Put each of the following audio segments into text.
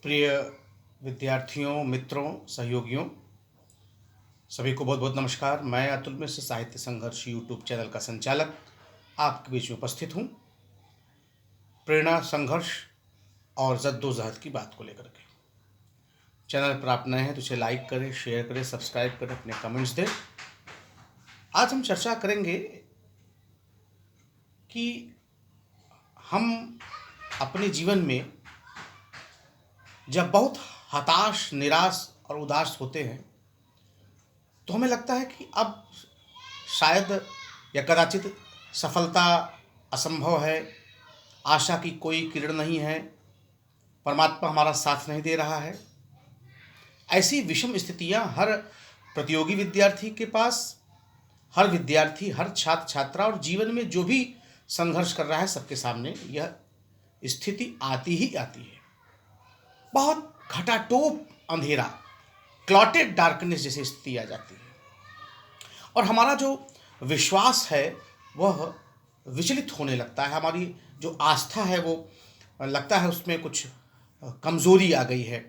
प्रिय विद्यार्थियों, मित्रों, सहयोगियों, सभी को बहुत बहुत नमस्कार। मैं अतुल मिश्र साहित्य संघर्ष यूट्यूब चैनल का संचालक आपके बीच में उपस्थित हूँ, प्रेरणा, संघर्ष और जद्दोजहद की बात को लेकर के। चैनल पर आप नए हैं तो इसे लाइक करें, शेयर करें, सब्सक्राइब करें, अपने कमेंट्स दें। आज हम चर्चा करेंगे कि हम अपने जीवन में जब बहुत हताश, निराश और उदास होते हैं तो हमें लगता है कि अब शायद या कदाचित सफलता असंभव है, आशा की कोई किरण नहीं है, परमात्मा हमारा साथ नहीं दे रहा है। ऐसी विषम स्थितियां हर प्रतियोगी विद्यार्थी के पास, हर विद्यार्थी, हर छात्र छात्रा और जीवन में जो भी संघर्ष कर रहा है सबके सामने यह स्थिति आती ही आती है। बहुत घटाटोप अंधेरा, क्लॉटेड डार्कनेस जैसी स्थिति आ जाती है और हमारा जो विश्वास है वह विचलित होने लगता है। हमारी जो आस्था है वो लगता है उसमें कुछ कमज़ोरी आ गई है,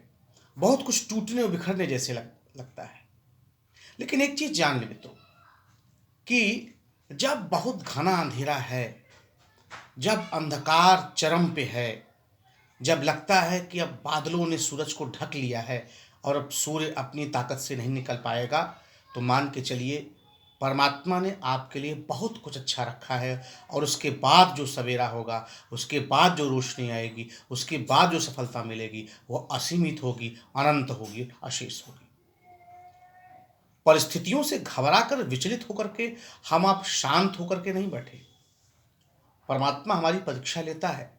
बहुत कुछ टूटने और बिखरने जैसे लगता है। लेकिन एक चीज़ जान ले मित्रों कि जब बहुत घना अंधेरा है, जब अंधकार चरम पे है, जब लगता है कि अब बादलों ने सूरज को ढक लिया है और अब सूर्य अपनी ताकत से नहीं निकल पाएगा, तो मान के चलिए परमात्मा ने आपके लिए बहुत कुछ अच्छा रखा है और उसके बाद जो सवेरा होगा, उसके बाद जो रोशनी आएगी, उसके बाद जो सफलता मिलेगी वो असीमित होगी, अनंत होगी, अशेष होगी। परिस्थितियों से घबराकर, विचलित होकर के हम आप शांत होकर के नहीं बैठे। परमात्मा हमारी परीक्षा लेता है,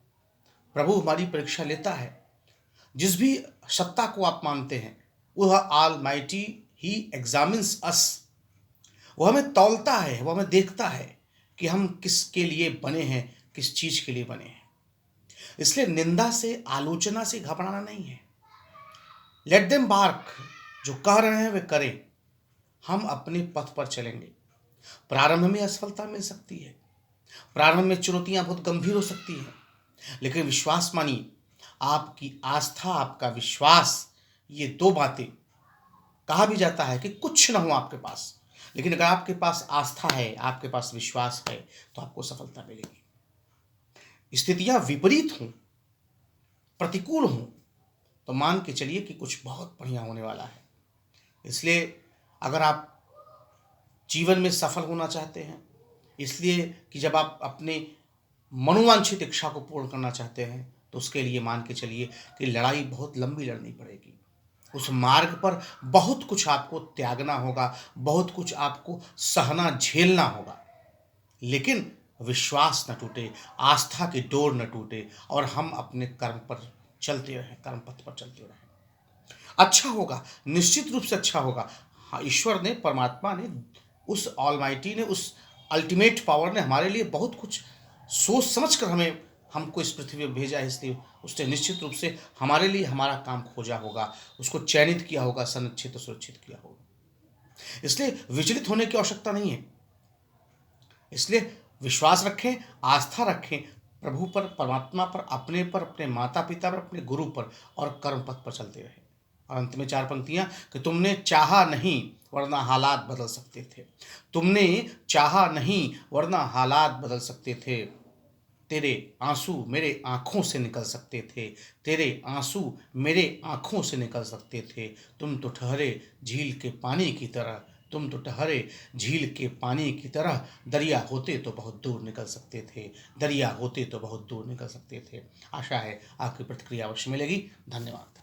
प्रभु हमारी परीक्षा लेता है। जिस भी सत्ता को आप मानते हैं वह ऑल माइटी ही एग्जामिन्स अस। वह हमें तौलता है, वह हमें देखता है कि हम किसके लिए बने हैं, किस चीज के लिए बने हैं। इसलिए निंदा से, आलोचना से घबराना नहीं है। लेट देम बार्क, जो कह रहे हैं वे करें। हम अपने पथ पर चलेंगे। प्रारंभ में असफलता मिल सकती है, प्रारंभ में चुनौतियां बहुत गंभीर हो सकती हैं, लेकिन विश्वास मानिए, आपकी आस्था, आपका विश्वास, ये दो बातें, कहा भी जाता है कि कुछ ना हो आपके पास, लेकिन अगर आपके पास आस्था है, आपके पास विश्वास है तो आपको सफलता मिलेगी। स्थितियां विपरीत हों, प्रतिकूल हों, तो मान के चलिए कि कुछ बहुत बढ़िया होने वाला है। इसलिए अगर आप जीवन में सफल होना चाहते हैं, इसलिए कि जब आप अपने मनोवांछित इच्छा को पूर्ण करना चाहते हैं, तो उसके लिए मान के चलिए कि लड़ाई बहुत लंबी लड़नी पड़ेगी। उस मार्ग पर बहुत कुछ आपको त्यागना होगा, बहुत कुछ आपको सहना, झेलना होगा, लेकिन विश्वास न टूटे, आस्था की डोर न टूटे और हम अपने कर्म पर चलते रहें, कर्म पथ पर चलते रहें। अच्छा होगा, निश्चित रूप से अच्छा होगा। हाँ, ईश्वर ने, परमात्मा ने, उस ऑलमाइटी ने, उस अल्टीमेट पावर ने हमारे लिए बहुत कुछ सोच समझ कर हमें हमको इस पृथ्वी पर भेजा है। इसलिए उसने निश्चित रूप से हमारे लिए हमारा काम खोजा होगा, उसको चयनित किया होगा, संरक्षित और सुरक्षित किया होगा। इसलिए विचलित होने की आवश्यकता नहीं है। इसलिए विश्वास रखें, आस्था रखें प्रभु पर, परमात्मा पर, अपने माता पिता पर, अपने गुरु पर और कर्म पथ पर चलते रहे। और अंत में चार पंक्तियां कि तुमने चाहा नहीं वरना हालात बदल सकते थे। तुमने चाहा नहीं वरना हालात बदल सकते थे। तेरे आंसू मेरे आंखों से निकल सकते थे, तेरे आंसू मेरे आंखों से निकल सकते थे। तुम तो ठहरे झील के पानी की तरह, तुम तो ठहरे झील के पानी की तरह। दरिया होते तो बहुत दूर निकल सकते थे, दरिया होते तो बहुत दूर निकल सकते थे। आशा है आपकी प्रतिक्रिया अवश्य मिलेगी। धन्यवाद।